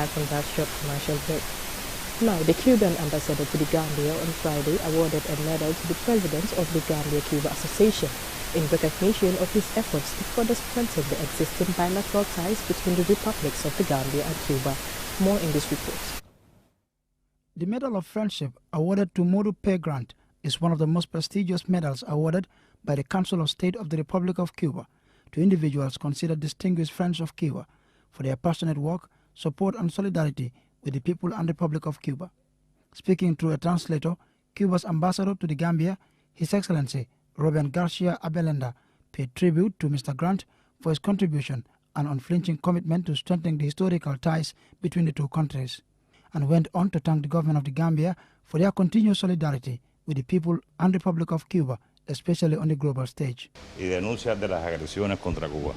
back from that short commercial break. Now, the Cuban ambassador to the Gambia on Friday awarded a medal to the president of the Gambia-Cuba Association in recognition of his efforts to further strengthen the existing bilateral ties between the republics of the Gambia and Cuba. More in this report. The Medal of Friendship awarded to Modu Pay Grant is one of the most prestigious medals awarded by the Council of State of the Republic of Cuba to individuals considered distinguished friends of Cuba for their passionate work, support and solidarity with the people and Republic of Cuba. Speaking through a translator, Cuba's ambassador to the Gambia, His Excellency Ruben Garcia Abelenda, paid tribute to Mr. Grant for his contribution and unflinching commitment to strengthening the historical ties between the two countries, and went on to thank the government of the Gambia for their continued solidarity with the people and Republic of Cuba, especially on the global stage. Y denuncias de las agresiones contra Cuba.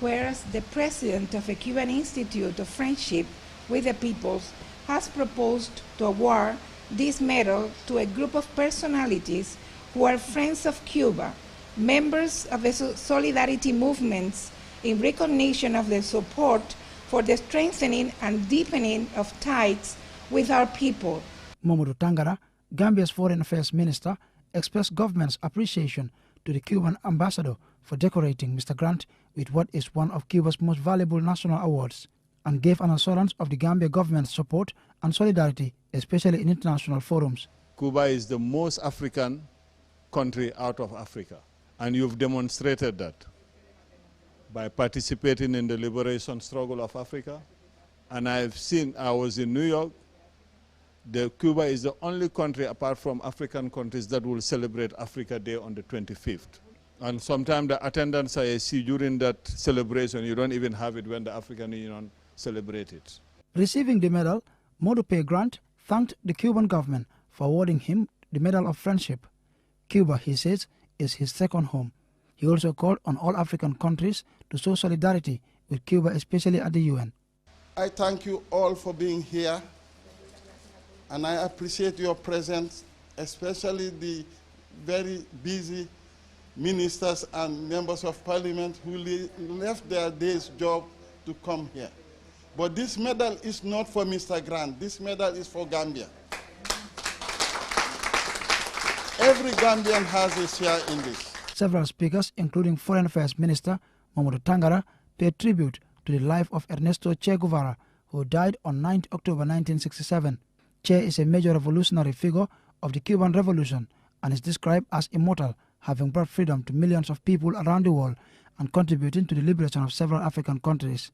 Whereas the president of the Cuban Institute of Friendship with the Peoples has proposed to award this medal to a group of personalities who are friends of Cuba, members of the solidarity movements, in recognition of their support for the strengthening and deepening of ties with our people. Mamadou Tangara, Gambia's Foreign Affairs Minister, expressed government's appreciation to the Cuban ambassador for decorating Mr. Grant with what is one of Cuba's most valuable national awards, and gave an assurance of the Gambia government's support and solidarity, especially in international forums. Cuba is the most African country out of Africa, and you've demonstrated that by participating in the liberation struggle of Africa. And I was in New York. Cuba is the only country apart from African countries that will celebrate Africa Day on the 25th. And sometimes the attendance I see during that celebration, you don't even have it when the African Union celebrates it. Receiving the medal, Modu Pay Grant thanked the Cuban government for awarding him the Medal of Friendship. Cuba, he says, is his second home. He also called on all African countries to show solidarity with Cuba, especially at the UN. I thank you all for being here, and I appreciate your presence, especially the very busy ministers and members of parliament who left their day's job to come here. But this medal is not for Mr. Grant. This medal is for Gambia. Every Gambian has a share in this. Several speakers, including Foreign Affairs Minister Mamadou Tangara, paid tribute to the life of Ernesto Che Guevara, who died on 9 October 1967. Che is a major revolutionary figure of the Cuban Revolution and is described as immortal, having brought freedom to millions of people around the world and contributing to the liberation of several African countries.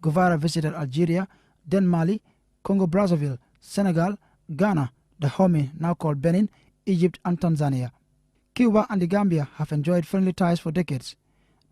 Guevara visited Algeria, then Mali, Congo-Brazzaville, Senegal, Ghana, Dahomey, now called Benin, Egypt and Tanzania. Cuba and the Gambia have enjoyed friendly ties for decades.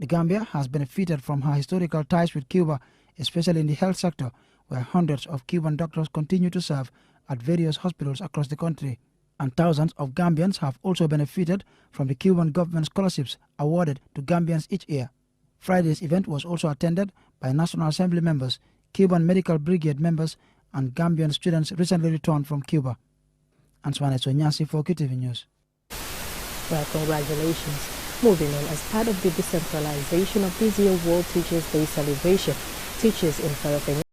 The Gambia has benefited from her historical ties with Cuba, especially in the health sector, where hundreds of Cuban doctors continue to serve at various hospitals across the country. And thousands of Gambians have also benefited from the Cuban government scholarships awarded to Gambians each year. Friday's event was also attended by National Assembly members, Cuban Medical Brigade members, and Gambian students recently returned from Cuba. Answane Sonyasi for QTV News. Well, congratulations. Moving on, as part of the decentralization of this year's World Teachers' Day celebration, teachers in Farafenni